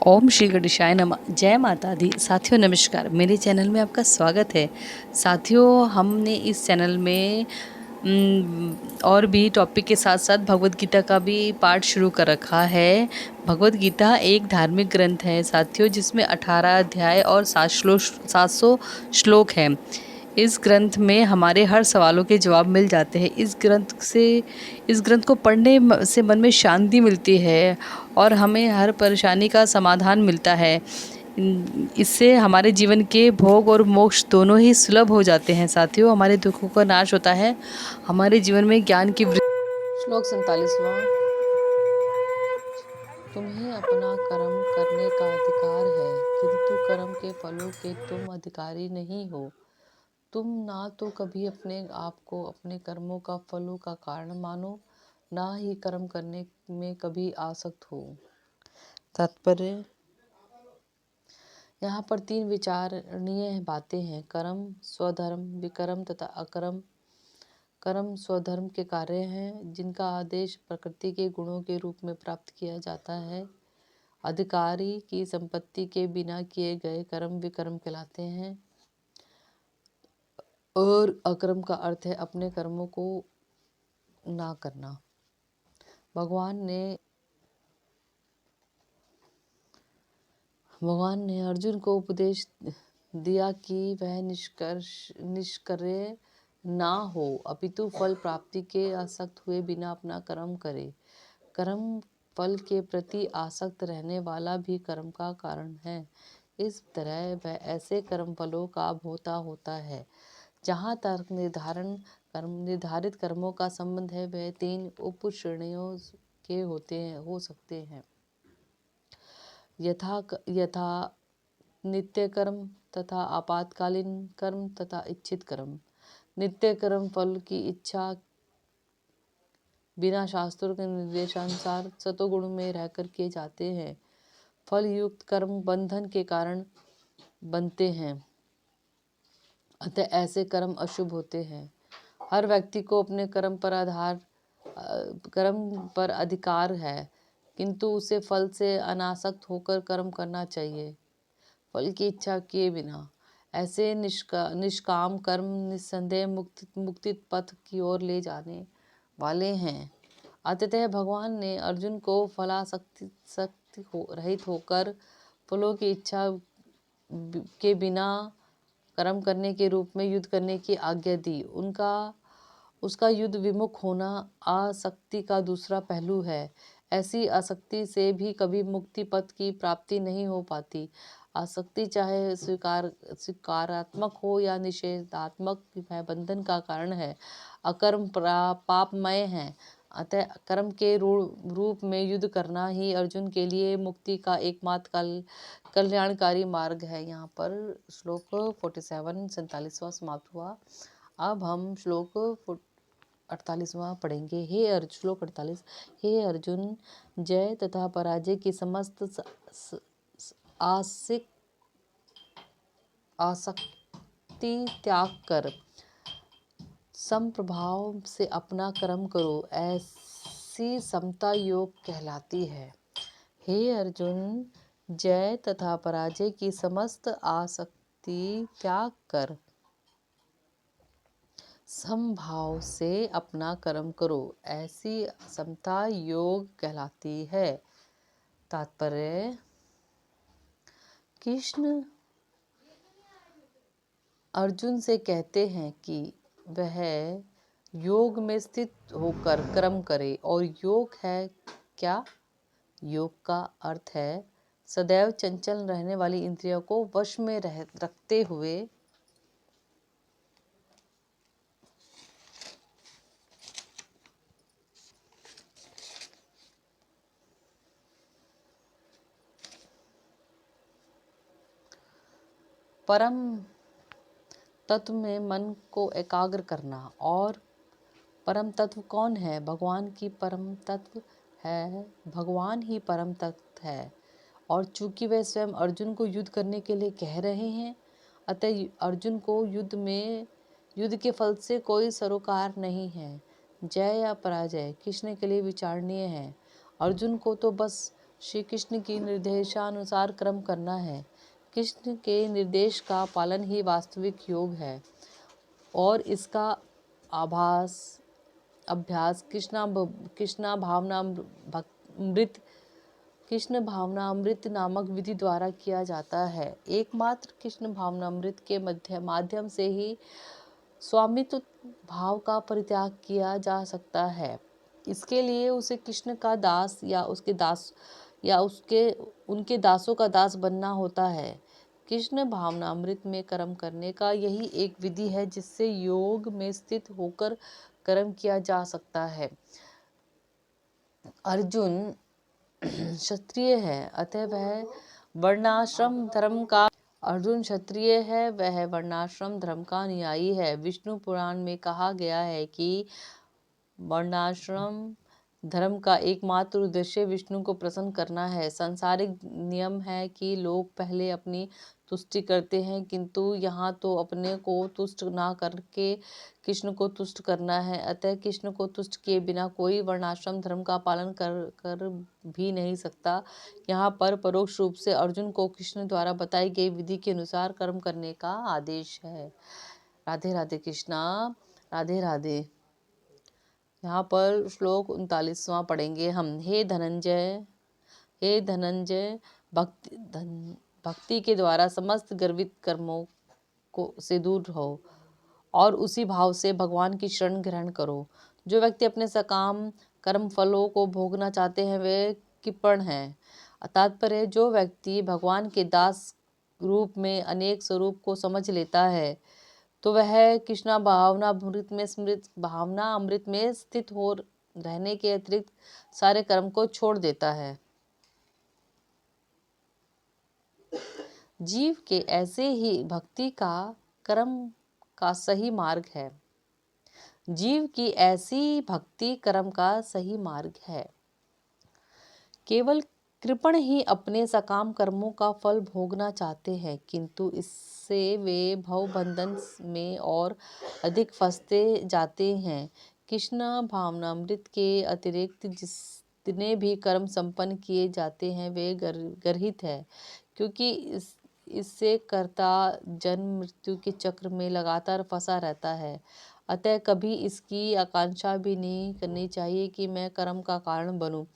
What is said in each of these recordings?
ओम श्री गणेशाय नमः। जय माता दी। साथियों नमस्कार, मेरे चैनल में आपका स्वागत है। साथियों, हमने इस चैनल में और भी टॉपिक के साथ साथ भगवत गीता का भी पाठ शुरू कर रखा है। भगवत गीता एक धार्मिक ग्रंथ है साथियों, जिसमें 18 अध्याय और 700 श्लोक हैं। इस ग्रंथ में हमारे हर सवालों के जवाब मिल जाते हैं। इस ग्रंथ को पढ़ने से मन में शांति मिलती है और हमें हर परेशानी का समाधान मिलता है। इससे हमारे जीवन के भोग और मोक्ष दोनों ही सुलभ हो जाते हैं साथियों। हमारे दुखों का नाश होता है, हमारे जीवन में ज्ञान की वृद्धि। श्लोक 47वां। तुम्हें अपना कर्म करने का अधिकार है, किंतु कर्म के फलों के तुम अधिकारी नहीं हो। तुम ना तो कभी अपने आप को अपने कर्मों का फलों का कारण मानो, ना ही कर्म करने में कभी आसक्त हो। तात्पर्य, यहाँ पर 3 विचारणीय बातें हैं। कर्म, स्वधर्म, विकर्म तथा अकर्म। कर्म स्वधर्म के कार्य हैं, जिनका आदेश प्रकृति के गुणों के रूप में प्राप्त किया जाता है। अधिकारी की संपत्ति के बिना किए गए कर्म विकर्म कहलाते हैं। और अकर्म का अर्थ है अपने कर्मों को ना करना। भगवान ने अर्जुन को उपदेश दिया कि वह निष्क्रिय ना हो, अपितु फल प्राप्ति के आसक्त हुए बिना अपना कर्म करे। कर्म फल के प्रति आसक्त रहने वाला भी कर्म का कारण है। इस तरह वह ऐसे कर्म फलों का भोक्ता होता है। जहाँ तक निर्धारित कर्मों का संबंध है, वह 3 उपश्रेणियों के हो सकते हैं। यथा नित्य कर्म तथा आपातकालीन कर्म तथा इच्छित कर्म। नित्य कर्म फल की इच्छा बिना शास्त्रों के निर्देशानुसार सतोगुण में रहकर किए जाते हैं। फल युक्त कर्म बंधन के कारण बनते हैं, अतः ऐसे कर्म अशुभ होते हैं। हर व्यक्ति को अपने कर्म पर अधिकार है, किंतु उसे फल से अनासक्त होकर कर्म करना चाहिए, फल की इच्छा किए बिना। ऐसे निष्काम कर्म निस्संदेह मुक्ति पथ की ओर ले जाने वाले हैं। अतः भगवान ने अर्जुन को फलासक्ति रहित होकर फलों की इच्छा के बिना कर्म करने के रूप में युद्ध करने की आज्ञा दी। उसका युद्ध विमुख होना आसक्ति का दूसरा पहलू है। ऐसी आसक्ति से भी कभी मुक्ति पथ की प्राप्ति नहीं हो पाती। आसक्ति चाहे स्वीकारात्मक हो या निषेधात्मक, वह बंधन का कारण है। अकर्म पापमय है, अतः कर्म के रूप में युद्ध करना ही अर्जुन के लिए मुक्ति का एकमात्र कल्याणकारी मार्ग है। यहाँ पर श्लोक 47 समाप्त हुआ। अब हम श्लोक 48वां पढ़ेंगे। श्लोक 48। हे अर्जुन, जय तथा पराजय की समस्त आसक्ति त्याग कर समप्रभाव से अपना कर्म करो, ऐसी समता योग कहलाती है। हे अर्जुन, जय तथा पराजय की समस्त आसक्ति त्याग कर समभाव से अपना कर्म करो, ऐसी समता योग कहलाती है। तात्पर्य, कृष्ण अर्जुन से कहते हैं कि वह योग में स्थित होकर कर्म करे। और योग है क्या? योग का अर्थ है सदैव चंचल रहने वाली इंद्रियों को वश में रखते हुए परम तत्व में मन को एकाग्र करना। और परम तत्व कौन है? भगवान ही परम तत्व है। और चूंकि वे स्वयं अर्जुन को युद्ध करने के लिए कह रहे हैं, अतः अर्जुन को युद्ध के फल से कोई सरोकार नहीं है। जय या पराजय कृष्ण के लिए विचारणीय है। अर्जुन को तो बस श्री कृष्ण की निर्देशानुसार कर्म करना है। कृष्ण के निर्देश का पालन ही वास्तविक योग है और इसका अभ्यास कृष्ण भावनामृत नामक विधि द्वारा किया जाता है। एकमात्र कृष्ण भावनामृत के माध्यम से ही स्वामित्व भाव का परित्याग किया जा सकता है। इसके लिए उसे कृष्ण का दास या उनके दासों का दास बनना होता है। कृष्ण भावनामृत में कर्म करने का यही एक विधि है जिससे योग में स्थित होकर कर्म किया जा सकता है। अर्जुन क्षत्रिय है, अतः वह वर्णाश्रम धर्म का अनुयायी है। विष्णु पुराण में कहा गया है कि वर्णाश्रम धर्म का एकमात्र उद्देश्य विष्णु को प्रसन्न करना है। सांसारिक नियम है कि लोग पहले अपनी तुष्टि करते हैं, किंतु यहाँ तो अपने को तुष्ट ना करके कृष्ण को तुष्ट करना है। अतः कृष्ण को तुष्ट किए बिना कोई वर्णाश्रम धर्म का पालन कर भी नहीं सकता। यहाँ पर परोक्ष रूप से अर्जुन को कृष्ण द्वारा बताई गई विधि के अनुसार कर्म करने का आदेश है। राधे राधे कृष्णा, राधे राधे। यहाँ पर श्लोक 39वां पढ़ेंगे हम। हे धनंजय, भक्ति के द्वारा समस्त गर्वित कर्मों से दूर रहो और उसी भाव से भगवान की शरण ग्रहण करो। जो व्यक्ति अपने सकाम कर्म फलों को भोगना चाहते हैं वे कृपण हैं। तात्पर्य, जो व्यक्ति भगवान के दास रूप में अनेक स्वरूप को समझ लेता है तो वह कृष्णा भावना अमृत में स्थित हो रहने के अतिरिक्त सारे कर्म को छोड़ देता है। जीव के ऐसे ही भक्ति का कर्म का सही मार्ग है। जीव की ऐसी भक्ति कर्म का सही मार्ग है। केवल कृपण ही अपने सकाम कर्मों का फल भोगना चाहते हैं, किंतु इससे वे भवबंधन में और अधिक फंसते जाते हैं। कृष्ण भावनामृत के अतिरिक्त जितने भी कर्म संपन्न किए जाते हैं वे गर्हित है, क्योंकि इससे कर्ता जन्म मृत्यु के चक्र में लगातार फंसा रहता है। अतः कभी इसकी आकांक्षा भी नहीं करनी चाहिए कि मैं कर्म का कारण बनूं।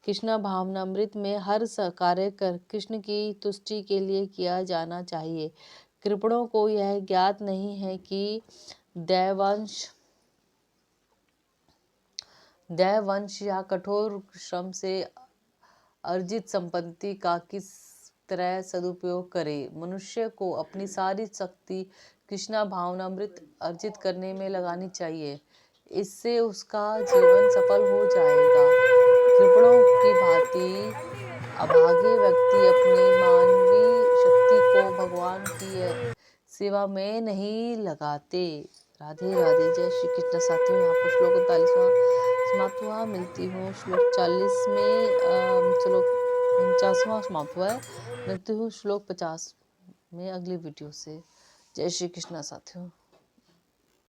कृष्ण भावनामृत में हर कार्य कर कृष्ण की तुष्टि के लिए किया जाना चाहिए। कृपणों को यह ज्ञात नहीं है कि दैववंश या कठोर श्रम से अर्जित संपत्ति का किस तरह सदुपयोग करे। मनुष्य को अपनी सारी शक्ति कृष्णा भावनामृत अर्जित करने में लगानी चाहिए, इससे उसका जीवन सफल हो जाएगा। कृपणों की भांति अभागे व्यक्ति अपनी मानवीय शक्ति को भगवान की सेवा में नहीं लगाते। राधे राधे। जय श्री कृष्ण। साथियों, यहाँ पर श्लोक 39वां समाप्त हुआ। मिलती हूँ श्लोक 40 में, चलो 49वां समाप्त हुआ है। मिलती हूँ श्लोक 50 में अगली वीडियो से। जय श्री कृष्ण साथियों।